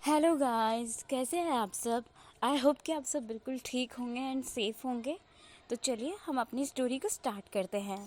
Hello guys, कैसे हैं आप सब। आई होप कि आप सब बिल्कुल ठीक होंगे एंड सेफ होंगे। तो चलिए हम अपनी स्टोरी को स्टार्ट करते हैं।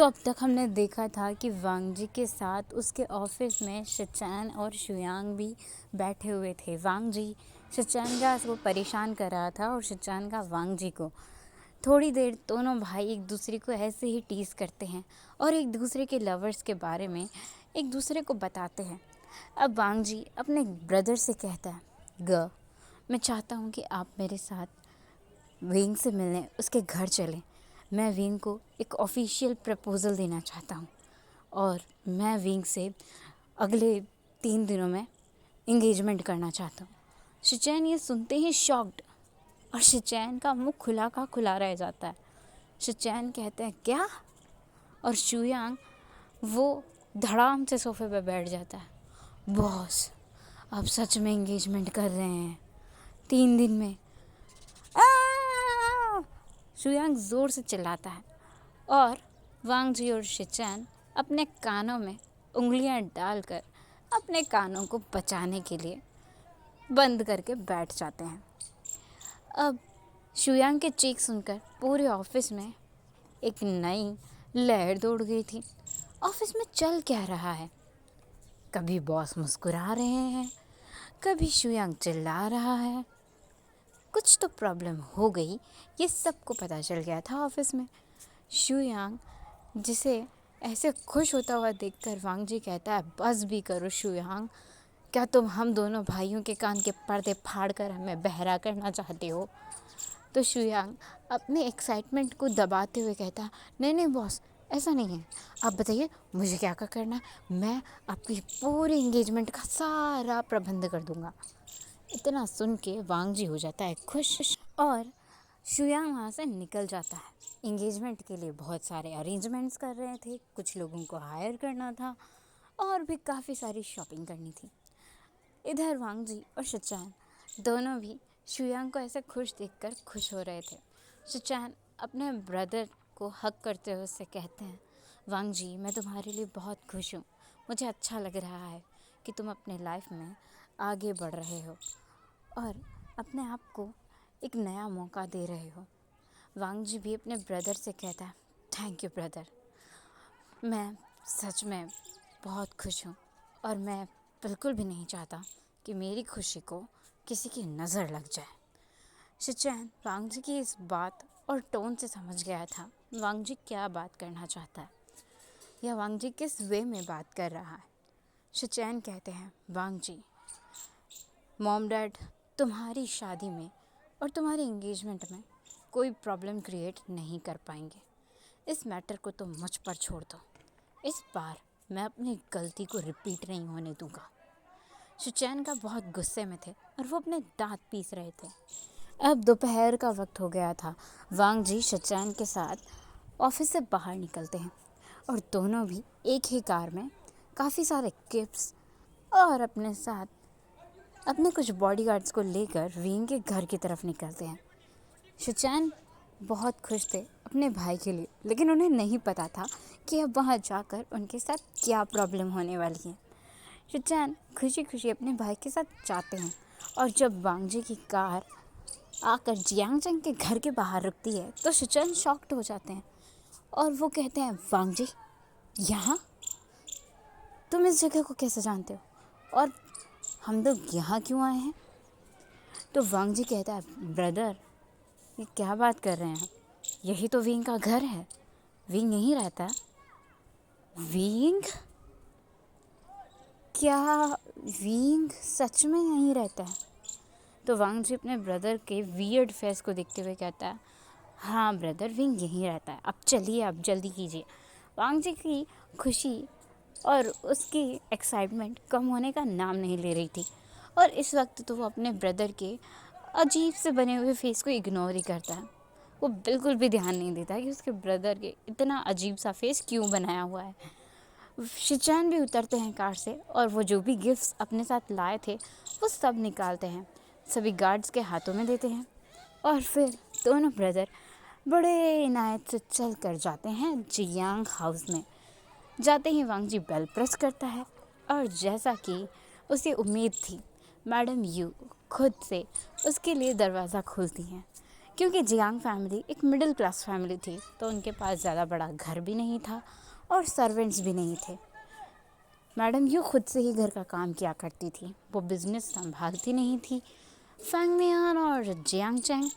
अब तक हमने देखा था कि वांग जी के साथ उसके ऑफिस में शिचैन और शुयांग भी बैठे हुए थे। वांग जी शिचैन का वो परेशान कर रहा था और शिचैन का वांग जी को। थोड़ी देर दोनों भाई एक दूसरे को ऐसे ही टीज़ करते हैं और एक दूसरे के लवर्स के बारे में एक दूसरे को बताते हैं। अब वांग जी अपने ब्रदर से कहता है, मैं चाहता हूँ कि आप मेरे साथ विंग से मिलने उसके घर चलें। मैं विंग को एक ऑफिशियल प्रपोज़ल देना चाहता हूँ और मैं विंग से अगले 3 दिनों में इंगेजमेंट करना चाहता हूँ। शिचैन ये सुनते ही शॉक्ड और शिचैन का मुंह खुला का खुला रह जाता है। शिचैन कहते हैं क्या? और शुयांग वो धड़ाम से सोफे पे बैठ जाता है। बॉस, आप सच में एंगेजमेंट कर रहे हैं 3 दिन में? शुयांग जोर से चिल्लाता है और वांग जी और शिचैन अपने कानों में उंगलियां डालकर अपने कानों को बचाने के लिए बंद करके बैठ जाते हैं। अब शुयांग के चीख सुनकर पूरे ऑफिस में एक नई लहर दौड़ गई थी। ऑफिस में चल क्या रहा है? कभी बॉस मुस्कुरा रहे हैं, कभी शुयांग चिल्ला रहा है। कुछ तो प्रॉब्लम हो गई, ये सबको पता चल गया था ऑफिस में। शुयांग जिसे ऐसे खुश होता हुआ देखकर वांग जी कहता है, बस भी करो शुयांग, क्या तुम हम दोनों भाइयों के कान के पर्दे फाड़ कर हमें बहरा करना चाहते हो? तो शुयांग अपने एक्साइटमेंट को दबाते हुए कहता, नहीं नहीं बॉस, ऐसा नहीं है। आप बताइए मुझे क्या क्या करना है, मैं आपकी पूरी एंगेजमेंट का सारा प्रबंध कर दूंगा। इतना सुन के वांग जी हो जाता है खुश और शुयांग वहाँ से निकल जाता है। एंगेजमेंट के लिए बहुत सारे अरेंजमेंट्स कर रहे थे, कुछ लोगों को हायर करना था और भी काफ़ी सारी शॉपिंग करनी थी। इधर वांग जी और शिचैन दोनों भी शुयांग को ऐसे खुश देखकर खुश हो रहे थे। शिचैन अपने ब्रदर को हक करते हुए उससे कहते हैं, वांग जी, मैं तुम्हारे लिए बहुत खुश हूँ। मुझे अच्छा लग रहा है कि तुम अपने लाइफ में आगे बढ़ रहे हो और अपने आप को एक नया मौका दे रहे हो। वांग जी भी अपने ब्रदर से कहता है, थैंक यू ब्रदर, मैं सच में बहुत खुश हूँ और मैं बिल्कुल भी नहीं चाहता कि मेरी खुशी को किसी की नज़र लग जाए। शिचैन वांग जी की इस बात और टोन से समझ गया था वांग जी क्या बात करना चाहता है या वांग जी किस वे में बात कर रहा है। शिचैन कहते हैं, वांग जी, मॉम डैड तुम्हारी शादी में और तुम्हारी एंगेजमेंट में कोई प्रॉब्लम क्रिएट नहीं कर पाएंगे। इस मैटर को तुम मुझ पर छोड़ दो। इस बार मैं अपनी गलती को रिपीट नहीं होने दूंगा। शिचैन का बहुत गुस्से में थे और वो अपने दांत पीस रहे थे। अब दोपहर का वक्त हो गया था। वांग जी शिचैन के साथ ऑफिस से बाहर निकलते हैं और दोनों भी एक ही कार में काफ़ी सारे गिफ्ट्स और अपने साथ अपने कुछ बॉडीगार्ड्स को लेकर विंग के घर की तरफ निकलते हैं। शिचैन बहुत खुश थे अपने भाई के लिए, लेकिन उन्हें नहीं पता था कि अब वहाँ जाकर उनके साथ क्या प्रॉब्लम होने वाली है। शिचैन खुशी खुशी अपने भाई के साथ जाते हैं और जब वांग जी की कार आकर जियांगचंग के घर के बाहर रुकती है तो शिचैन शॉक्ड हो जाते हैं और वो कहते हैं, वांग जी, यहाँ? तुम इस जगह को कैसे जानते हो और हम लोग यहाँ क्यों आए हैं? तो वांग जी कहता है, ब्रदर, ये क्या बात कर रहे हैं? यही तो विंग का घर है, विंग यहीं रहता है। विंग? क्या विंग सच में यहीं रहता है? तो वांग जी अपने ब्रदर के वियर्ड फेस को देखते हुए कहता है, हाँ ब्रदर, विंग यहीं रहता है। अब चलिए, अब जल्दी कीजिए। वांग जी की खुशी और उसकी एक्साइटमेंट कम होने का नाम नहीं ले रही थी और इस वक्त तो वो अपने ब्रदर के अजीब से बने हुए फेस को इग्नोर ही करता है। वो बिल्कुल भी ध्यान नहीं देता कि उसके ब्रदर के इतना अजीब सा फेस क्यों बनाया हुआ है। शिचैन भी उतरते हैं कार से और वो जो भी गिफ्ट्स अपने साथ लाए थे वो सब निकालते हैं, सभी गार्ड्स के हाथों में देते हैं और फिर दोनों ब्रदर बड़े इनायत से चल कर जाते हैं जियांग हाउस में। जाते ही वांग जी बेल प्रेस करता है और जैसा कि उसे उम्मीद थी, मैडम यू खुद से उसके लिए दरवाज़ा खोलती हैं, क्योंकि जियांग फैमिली एक मिडिल क्लास फैमिली थी, तो उनके पास ज़्यादा बड़ा घर भी नहीं था और सर्वेंट्स भी नहीं थे। मैडम यू खुद से ही घर का काम किया करती थी, वो बिज़नेस संभालती नहीं थी। फैंग मियान और जियांग चैंग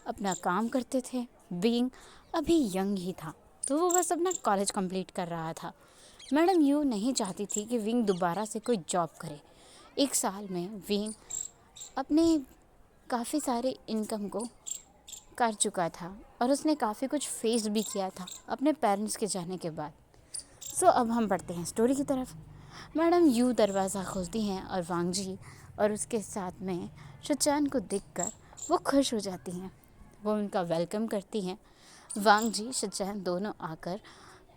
अपना काम करते थे। बीइंग अभी यंग ही था, तो वो बस अपना कॉलेज कंप्लीट कर रहा था। मैडम यू नहीं चाहती थी कि विंग दोबारा से कोई जॉब करे। एक साल में विंग अपने काफ़ी सारे इनकम को कर चुका था और उसने काफ़ी कुछ फेस भी किया था अपने पेरेंट्स के जाने के बाद। सो अब हम बढ़ते हैं स्टोरी की तरफ। मैडम यू दरवाज़ा खोलती हैं और वांग जी और उसके साथ में शिचैन को देखकर वो खुश हो जाती हैं। वो उनका वेलकम करती हैं। वांग जी शिचैन दोनों आकर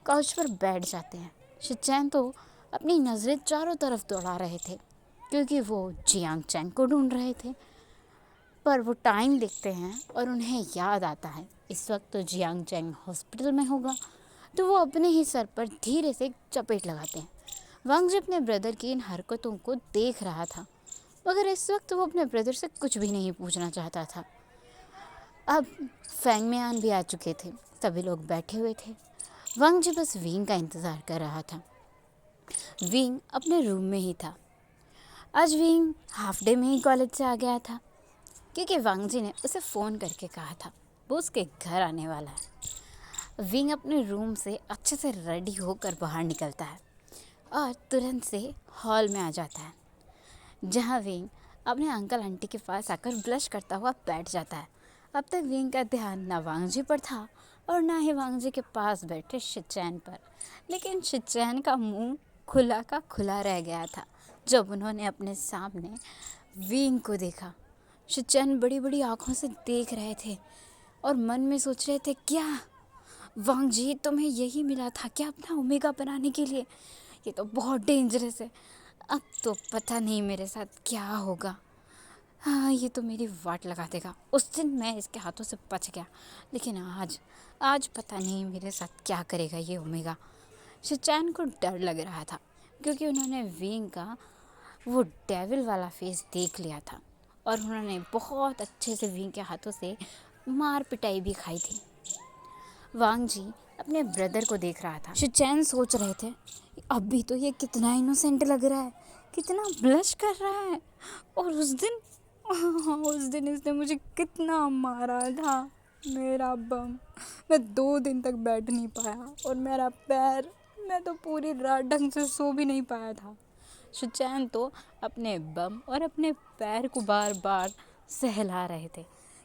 काउच पर बैठ जाते हैं। शिचैन तो अपनी नज़रें चारों तरफ दौड़ा रहे थे, क्योंकि वो जियांग चैंग को ढूंढ रहे थे। पर वो टाइम देखते हैं और उन्हें याद आता है इस वक्त तो जियांग चैंग हॉस्पिटल में होगा, तो वो अपने ही सर पर धीरे से एक चपेट लगाते हैं। वांग जी अपने ब्रदर की इन हरकतों को देख रहा था, मगर इस वक्त वो अपने ब्रदर से कुछ भी नहीं पूछना चाहता था। अब फैंग मियान भी आ चुके थे, सभी लोग बैठे हुए थे। वांग जी बस विंग का इंतज़ार कर रहा था। विंग अपने रूम में ही था। आज विंग हाफ डे में ही कॉलेज से आ गया था, क्योंकि वांग जी ने उसे फ़ोन करके कहा था वो उसके घर आने वाला है। विंग अपने रूम से अच्छे से रेडी होकर बाहर निकलता है और तुरंत से हॉल में आ जाता है, जहाँ विंग अपने अंकल आंटी के पास आकर ब्लश करता हुआ बैठ जाता है। अब तक विंग का ध्यान ना वांग जी पर था और ना ही वांग जी के पास बैठे शिचैन पर, लेकिन शिचैन का मुंह खुला का खुला रह गया था जब उन्होंने अपने सामने विंग को देखा। शिचैन बड़ी बड़ी आंखों से देख रहे थे और मन में सोच रहे थे, क्या वांग जी तुम्हें यही मिला था क्या अपना ओमेगा बनाने के लिए? ये तो बहुत डेंजरस है। अब तो पता नहीं मेरे साथ क्या होगा। हाँ, ये तो मेरी वाट लगा देगा। उस दिन मैं इसके हाथों से बच गया, लेकिन आज आज पता नहीं मेरे साथ क्या करेगा ये ओमेगा। शिचैन को डर लग रहा था, क्योंकि उन्होंने विंग का वो डेविल वाला फेस देख लिया था और उन्होंने बहुत अच्छे से विंग के हाथों से मार पिटाई भी खाई थी। वांग जी अपने ब्रदर को देख रहा था। शिचैन सोच रहे थे, अभी तो ये कितना इनोसेंट लग रहा है, कितना ब्लश कर रहा है, और उस दिन इसने मुझे कितना मारा था। मेरा बम, मैं 2 दिन तक बैठ नहीं पाया, और मेरा पैर, मैं तो पूरी रात ढंग से सो भी नहीं पाया था। शिचैन तो अपने बम और अपने पैर को बार बार सहला रहे थे,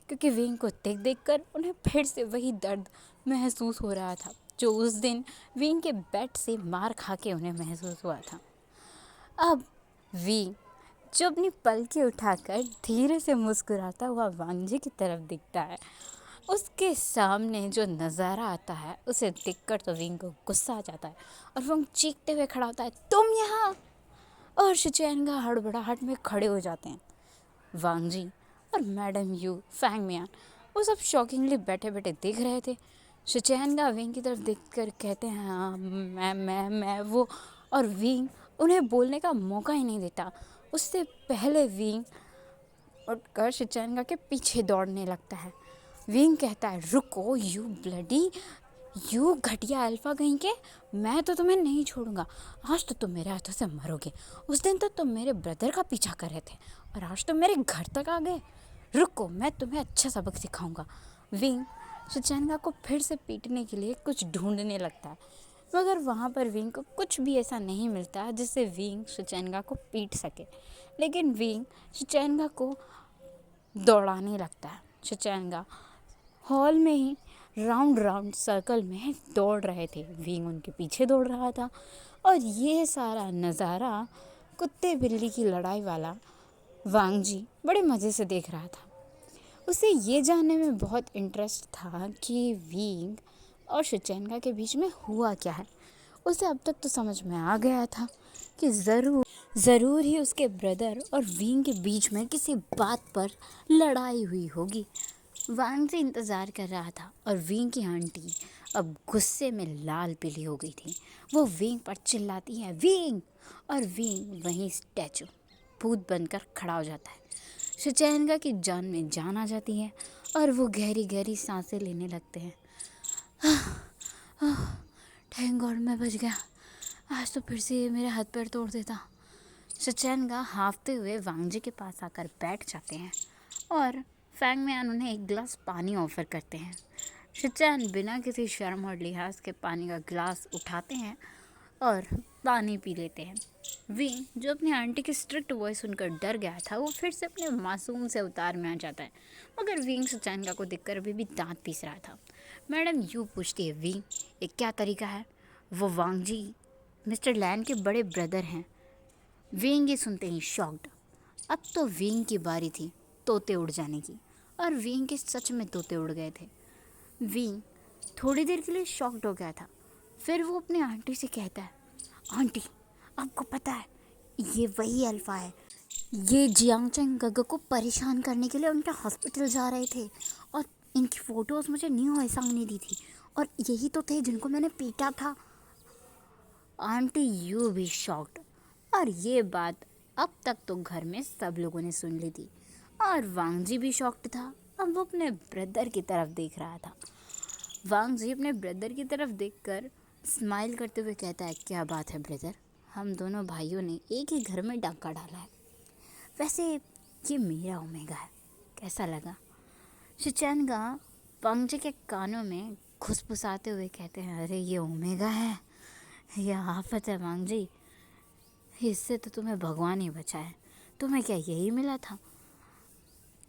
क्योंकि विंग को देख देख कर उन्हें फिर से वही दर्द महसूस हो रहा था जो उस दिन विंग के बैट से मार खा के उन्हें महसूस हुआ था। अब विंग जो अपनी पलकें उठाकर धीरे से मुस्कुराता हुआ वांग जी की तरफ दिखता है, उसके सामने जो नज़ारा आता है उसे देखकर तो विंग को गुस्सा आ जाता है और वो चीखते हुए खड़ा होता है, तुम यहाँ! और शिचैन का हड़बड़ाहट में खड़े हो जाते हैं। वांग जी और मैडम यू, फैंग मियान, वो सब शॉकिंगली बैठे बैठे देख रहे थे। शिचैन का विंग की तरफ देखकर कहते हैं, हाँ मैं वो, और विंग उन्हें बोलने का मौका ही नहीं देता। उससे पहले विंग उठकर शिचैन के पीछे दौड़ने लगता है। विंग कहता है, रुको यू घटिया अल्फा कहीं के, मैं तो तुम्हें नहीं छोड़ूंगा। आज तो तुम मेरे हाथों से मरोगे। उस दिन तो तुम मेरे ब्रदर का पीछा कर रहे थे और आज तो मेरे घर तक आ गए। रुको, मैं तुम्हें अच्छा सबक सिखाऊंगा। विंग शिचैन को फिर से पीटने के लिए कुछ ढूंढने लगता है, मगर वहाँ पर विंग को कुछ भी ऐसा नहीं मिलता जिससे विंग शिचैन को पीट सके। लेकिन विंग शिचैन को दौड़ाने लगता है। शिचैन हॉल में ही राउंड राउंड सर्कल में दौड़ रहे थे। विंग उनके पीछे दौड़ रहा था और ये सारा नज़ारा कुत्ते बिल्ली की लड़ाई वाला वांग जी बड़े मज़े से देख रहा था। उसे ये जानने में बहुत इंटरेस्ट था कि विंग और शिचैन के बीच में हुआ क्या है। उसे अब तक तो समझ में आ गया था कि ज़रूर ही उसके ब्रदर और विंग के बीच में किसी बात पर लड़ाई हुई होगी। वांग जी इंतज़ार कर रहा था और विंग की आंटी अब गुस्से में लाल पीली हो गई थी। वो विंग पर चिल्लाती है, विंग! और विंग वहीं स्टैचू भूत बनकर खड़ा हो जाता है। शिचेंगा की जान में जान आ जाती है और वो गहरी गहरी सांसें लेने लगते हैं। थैंक गॉड मैं बच गया, आज तो फिर से ये मेरे हाथ पैर तोड़ देता। शिचेंगा हाँफते हुए वांग जी के पास आकर बैठ जाते हैं और फैंग मैन उन्हें एक गिलास पानी ऑफर करते हैं। शिचेन बिना किसी शर्म और लिहाज के पानी का गिलास उठाते हैं और पानी पी लेते हैं। विंग, जो अपनी आंटी की स्ट्रिक्ट वॉइस सुनकर डर गया था, वो फिर से अपने मासूम से अवतार में आ जाता है। मगर विंग शिचेंगा को देखकर अभी भी दांत पीस रहा था। मैडम यू पूछती है, विंग ये क्या तरीका है? वो वांग जी मिस्टर लैन के बड़े ब्रदर हैं। विंग ये सुनते ही शॉक्ड। अब तो विंग की बारी थी तोते उड़ जाने की, और विंग के सच में तोते उड़ गए थे। विंग थोड़ी देर के लिए शॉक्ड हो गया था। फिर वो अपनी आंटी से कहता है, आंटी आपको पता है ये वही अल्फा है, ये जियांगचेंग गग को परेशान करने के लिए उनके हॉस्पिटल जा रहे थे और इनकी फ़ोटोज़ मुझे न्यू हैसांग ने दी थी और यही तो थे जिनको मैंने पीटा था। आंटी यू भी शॉक्ड। और ये बात अब तक तो घर में सब लोगों ने सुन ली थी और वांग जी भी शॉक्ड था। अब वो अपने ब्रदर की तरफ देख रहा था। वांग जी अपने ब्रदर की तरफ देखकर स्माइल करते हुए कहता है, क्या बात है ब्रदर, हम दोनों भाइयों ने एक ही घर में डाका डाला है। वैसे ये मेरा ओमेगा है, कैसा लगा? शिचेंगा वांग जी के कानों में घुसपुसाते हुए कहते हैं, अरे ये ओमेगा है, यह आफत है वांग जी, इससे तो तुम्हें भगवान ही बचाए। तुम्हें क्या यही मिला था?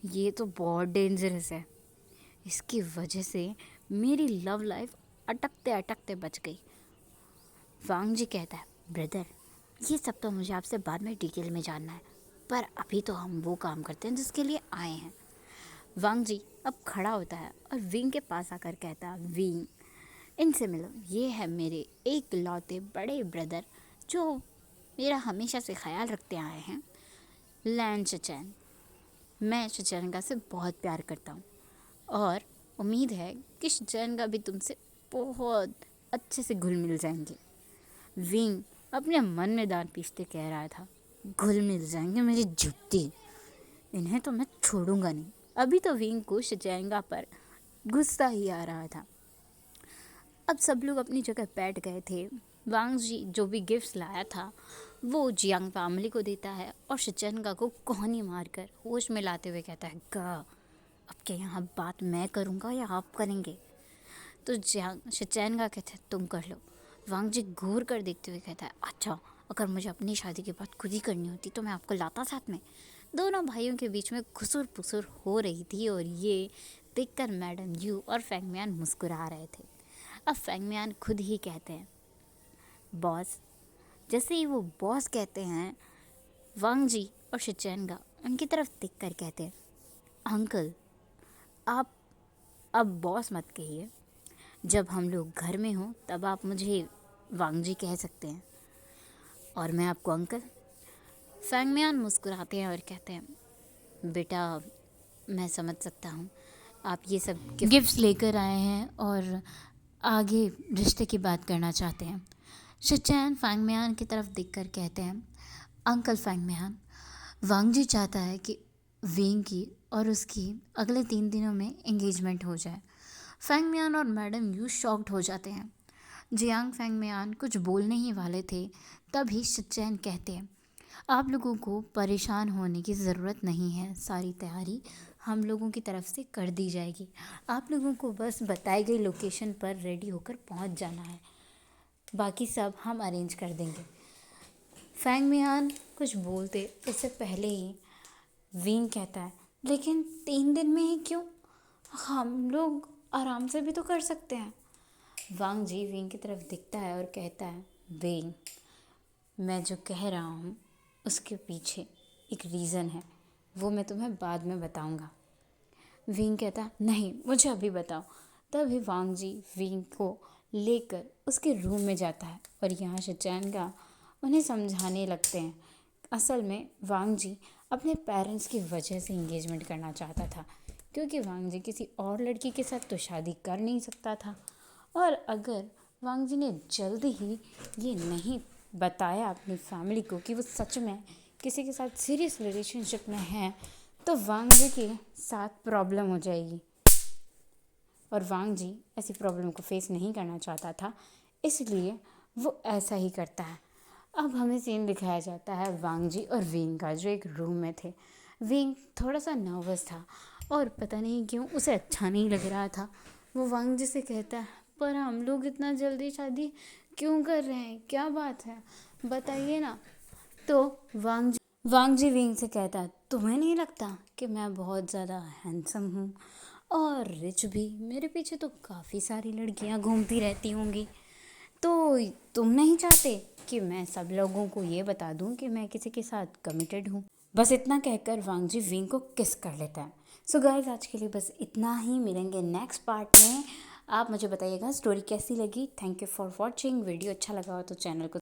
ये तो बहुत डेंजरस है, इसकी वजह से मेरी लव लाइफ अटकते अटकते बच गई। वांग जी कहता है, ब्रदर ये सब तो मुझे आपसे बाद में डिटेल में जानना है, पर अभी तो हम वो काम करते हैं जिसके लिए आए हैं। वांग जी अब खड़ा होता है और विंग के पास आकर कहता है, विंग इनसे मिलो, ये है मेरे एक लौते बड़े ब्रदर जो मेरा हमेशा से ख्याल रखते आए हैं, लैन शिचेन। मैं शिचेंगा से बहुत प्यार करता हूँ और उम्मीद है कि शिचेंगा भी तुमसे बहुत अच्छे से घुल मिल जाएंगे। विंग अपने मन में दांत पीसते कह रहा था, घुल मिल जाएंगे मेरी जुत्ती, इन्हें तो मैं छोड़ूंगा नहीं। अभी तो विंग को शिचेंगा पर गुस्सा ही आ रहा था। अब सब लोग अपनी जगह बैठ गए थे। वांग जी जो भी गिफ्ट्स लाया था वो जियांग फैमिली को देता है और शिचेंगा को कोहनी मारकर होश में लाते हुए कहता है, गा अब क्या यहाँ बात मैं करूँगा या आप करेंगे? तो जियांग शिचेंगा कहता है, तुम कर लो। वांग जी घूर कर देखते हुए कहता है, अच्छा अगर मुझे अपनी शादी की बात खुद ही करनी होती तो मैं आपको लाता साथ में। दोनों भाइयों के बीच में खुसुर पुसुर हो रही थी और ये देखकर मैडम यू और फैंग मियान मुस्कुरा रहे थे। अब फैंग मियान खुद ही कहते हैं, बॉस। जैसे ही वो बॉस कहते हैं, वांग जी और शिचेंगा उनकी तरफ देखकर कहते हैं, अंकल आप अब बॉस मत कहिए, जब हम लोग घर में हों तब आप मुझे वांग जी कह सकते हैं और मैं आपको अंकल। फैंग मियान मुस्कुराते हैं और कहते हैं, बेटा मैं समझ सकता हूँ, आप ये सब गिफ्ट्स लेकर आए हैं और आगे रिश्ते की बात करना चाहते हैं। शिचेन फैंग मियान की तरफ देखकर कहते हैं, अंकल फैंग मियान, वांग जी चाहता है कि विंग की और उसकी अगले 3 दिनों में एंगेजमेंट हो जाए। फैंग मियान और मैडम यू शॉक्ड हो जाते हैं। जियांग फैंग मियान कुछ बोलने ही वाले थे, तभी शिचेन कहते हैं, आप लोगों को परेशान होने की ज़रूरत नहीं है, सारी तैयारी हम लोगों की तरफ से कर दी जाएगी, आप लोगों को बस बताई गई लोकेशन पर रेडी होकर पहुंच जाना है, बाकी सब हम अरेंज कर देंगे। फैंग मियान कुछ बोलते उससे पहले ही विंग कहता है, लेकिन 3 दिन में ही क्यों, हम लोग आराम से भी तो कर सकते हैं। वांग जी विंग की तरफ दिखता है और कहता है, विंग मैं जो कह रहा हूँ उसके पीछे एक रीज़न है, वो मैं तुम्हें बाद में बताऊँगा। विंग कहता, नहीं मुझे अभी बताओ। तभी वांग जी विंग को लेकर उसके रूम में जाता है और यहाँ शिचेंगा उन्हें समझाने लगते हैं। असल में वांग जी अपने पेरेंट्स की वजह से इंगेजमेंट करना चाहता था, क्योंकि वांग जी किसी और लड़की के साथ तो शादी कर नहीं सकता था, और अगर वांग जी ने जल्दी ही ये नहीं बताया अपनी फैमिली को कि वो सच में किसी के साथ सीरियस रिलेशनशिप में है तो वांग जी के साथ प्रॉब्लम हो जाएगी। और वांग जी ऐसी प्रॉब्लम को फेस नहीं करना चाहता था, इसलिए वो ऐसा ही करता है। अब हमें सीन दिखाया जाता है वांग जी और विंग का, जो एक रूम में थे। विंग थोड़ा सा नर्वस था और पता नहीं क्यों उसे अच्छा नहीं लग रहा था। वो वांग जी से कहता है, पर हम लोग इतना जल्दी शादी क्यों कर रहे हैं, क्या बात है, बताइए ना। तो वांग जी विंग से कहता है, तुम्हें नहीं लगता कि मैं बहुत ज़्यादा हैंडसम हूँ और रिच भी? मेरे पीछे तो काफ़ी सारी लड़कियाँ घूमती रहती होंगी, तो तुम नहीं चाहते कि मैं सब लोगों को ये बता दूं कि मैं किसी के साथ कमिटेड हूँ? बस इतना कहकर वांग जी विंग को किस कर लेता है। सो गाइस, आज के लिए बस इतना ही। मिलेंगे नेक्स्ट पार्ट में। आप मुझे बताइएगा स्टोरी कैसी लगी। Thank you for watching. Video अच्छा लगा हो तो चैनल को